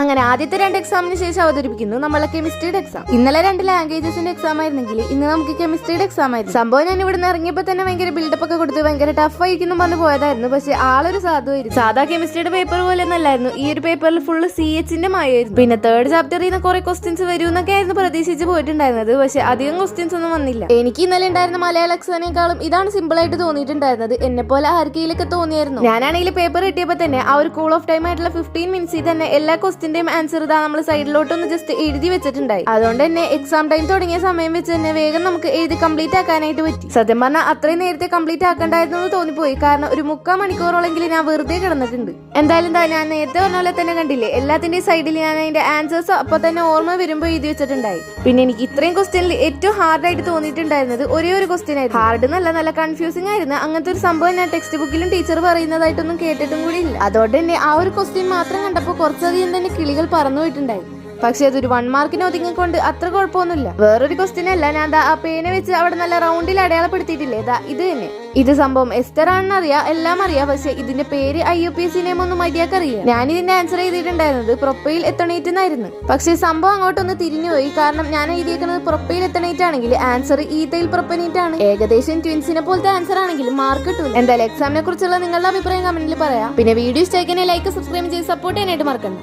അങ്ങനെ ആദ്യത്തെ 2 എക്സാമിന് ശേഷം അവതരിപ്പിക്കുന്നു നമ്മളെ കെമിസ്ട്രിയുടെ എക്സാം. ഇന്നലെ 2 ലാംഗ്വേജസിന്റെ എക്സാം ആയിരുന്നെങ്കിൽ ഇന്ന് നമുക്ക് കെമിസ്ട്രിയുടെ എക്സാം ആയിരുന്നു. സംഭവം ഞാൻ ഇവിടെ നിന്ന് ഇറങ്ങിയപ്പോൾ തന്നെ ഭയങ്കര ബിൽഡപ്പ് ഒക്കെ കൊടുത്ത് ഭയങ്കര ടഫ് ആയിരിക്കുന്നു പറഞ്ഞു പോയതായിരുന്നു. പക്ഷെ ആളൊരു സാധുവായിരുന്നു. സാധാ കെമിസ്ട്രിയുടെ പേപ്പർ പോലെ ഒന്നല്ലായിരുന്നു. ഈ ഒരു പേപ്പറിൽ ഫുള്ള് CHന്റെ മായായിരുന്നു. പിന്നെ 3rd ചാപ്റ്ററിൽ നിന്ന് കുറെ ക്വസ്റ്റ്യൻസ് വരും എന്നൊക്കെ ആയിരുന്നു പ്രതീക്ഷിച്ച് പോയിട്ടുണ്ടായിരുന്നത്. പക്ഷെ അധികം ക്വസ്റ്റ്യൻസ് ഒന്നും വന്നില്ല. എനിക്ക് ഇന്നലെ ഉണ്ടായിരുന്ന മലയാള എക്സാമിനേക്കാളും ഇതാണ് സിമ്പിൾ ആയിട്ട് തോന്നിയിട്ടുണ്ടായിരുന്നത്. എന്നെ പോലെ ആർക്കെയിലൊക്കെ തോന്നിയായിരുന്നു. ഞാനാണെങ്കിൽ പേപ്പർ കിട്ടിയപ്പോൾ തന്നെ ആ ഒരു കൂൾ ഓഫ് ടൈം ആയിട്ടുള്ള 15 മിനിറ്റ്സിൽ തന്നെ എല്ലാ ക്വസ്റ്റിന്റെയും ആൻസർ ഇതാ നമ്മൾ സൈഡിലോട്ടൊന്ന് ജസ്റ്റ് എഴുതി വെച്ചിട്ടുണ്ടായി. അതുകൊണ്ട് തന്നെ എക്സാം ടൈം തുടങ്ങിയ സമയം വെച്ച് തന്നെ വേഗം നമുക്ക് എഴുതി കംപ്ലീറ്റ് ആക്കാനായിട്ട് പറ്റി. സത്യം പറഞ്ഞാൽ അത്രയും നേരത്തെ കംപ്ലീറ്റ് ആക്കണ്ടായിരുന്നു എന്ന് തോന്നിപ്പോയി. കാരണം ഒരു 3/4 മണിക്കൂറോളെങ്കിലും ഞാൻ വെറുതെ കിടന്നിട്ടുണ്ട്. എന്തായാലും ഞാൻ നേരത്തെ പറഞ്ഞ പോലെ തന്നെ കണ്ടില്ലേ, എല്ലാത്തിന്റെയും സൈഡിൽ ഞാൻ അതിന്റെ ആൻസേഴ്സ് അപ്പൊ തന്നെ ഓർമ്മ വരുമ്പോൾ എഴുതി വെച്ചിട്ടുണ്ടായി. പിന്നെ എനിക്ക് ഇത്രയും ക്വസ്റ്റ്യനിൽ ഏറ്റവും ഹാർഡായിട്ട് തോന്നിയിട്ടുണ്ടായിരുന്നത് ഒരേ ഒരു ക്വസ്റ്റ്യൻ ആയിരുന്നു. ഹാർഡ് എന്നല്ല, നല്ല കൺഫ്യൂസിംഗ് ആയിരുന്നു. അങ്ങനത്തെ ഒരു സംഭവം ഞാൻ ടെക്സ്റ്റ് ബുക്കിലും ടീച്ചർ പറയുന്നതായിട്ടൊന്നും കേട്ടിട്ടും കൂടി ഇല്ല. അതുകൊണ്ട് തന്നെ ആ ഒരു ക്വസ്റ്റ്യൻ മാത്രം കണ്ടപ്പോൾ കുറച്ചധികം തന്നെ കിളികൾ പറന്നു പോയിട്ടുണ്ടായി. പക്ഷെ അതൊരു 1 മാർക്കിന് ഒതുങ്ങിക്കൊണ്ട് അത്ര കുഴപ്പമൊന്നുമില്ല. വേറൊരു ക്വസ്റ്റ്യൻ അല്ല, ഞാൻ ആ പേന വെച്ച് അവിടെ നല്ല റൗണ്ടിൽ അടയാളപ്പെടുത്തിയിട്ടില്ലേ, ഇത് തന്നെ. ഇത് സംഭവം എസ്റ്റർ ആണെന്ന് അറിയാം, എല്ലാം അറിയാം. പക്ഷെ ഇതിന്റെ പേര് IUPAC നെയിം ഒന്നും മര്യാദക്ക് അറിയാം. ഞാൻ ഇതിന്റെ ആൻസർ ചെയ്തിട്ടുണ്ടായിരുന്നത് പ്രൊപ്പൈൽ എത്തണേറ്റ് എന്നായിരുന്നു. പക്ഷെ സംഭവം അങ്ങോട്ടൊന്ന് തിരിഞ്ഞുപോയി. കാരണം ഞാൻ എഴുതിയേക്കുന്നത് പ്രൊപ്പൈൽ എത്തണേറ്റ് ആണെങ്കിൽ ആൻസർ ഈതൈൽ പ്രൊപ്പനേറ്റ് ആണ്. ഏകദേശം ട്വിൻസിനെ പോലത്തെ ആൻസർ ആണെങ്കിൽ മാർക്ക് കിട്ടും. എന്തായാലും എക്സാമിനെ കുറിച്ചുള്ള നിങ്ങളുടെ അഭിപ്രായം കമന്റിൽ പറയാം. പിന്നെ വീഡിയോ ഇഷ്ടമാക്കിയാൽ ലൈക്ക് സബ്സ്ക്രൈബ് ചെയ്ത് സപ്പോർട്ട് ചെയ്യാനായിട്ട് മറക്കണ്ട.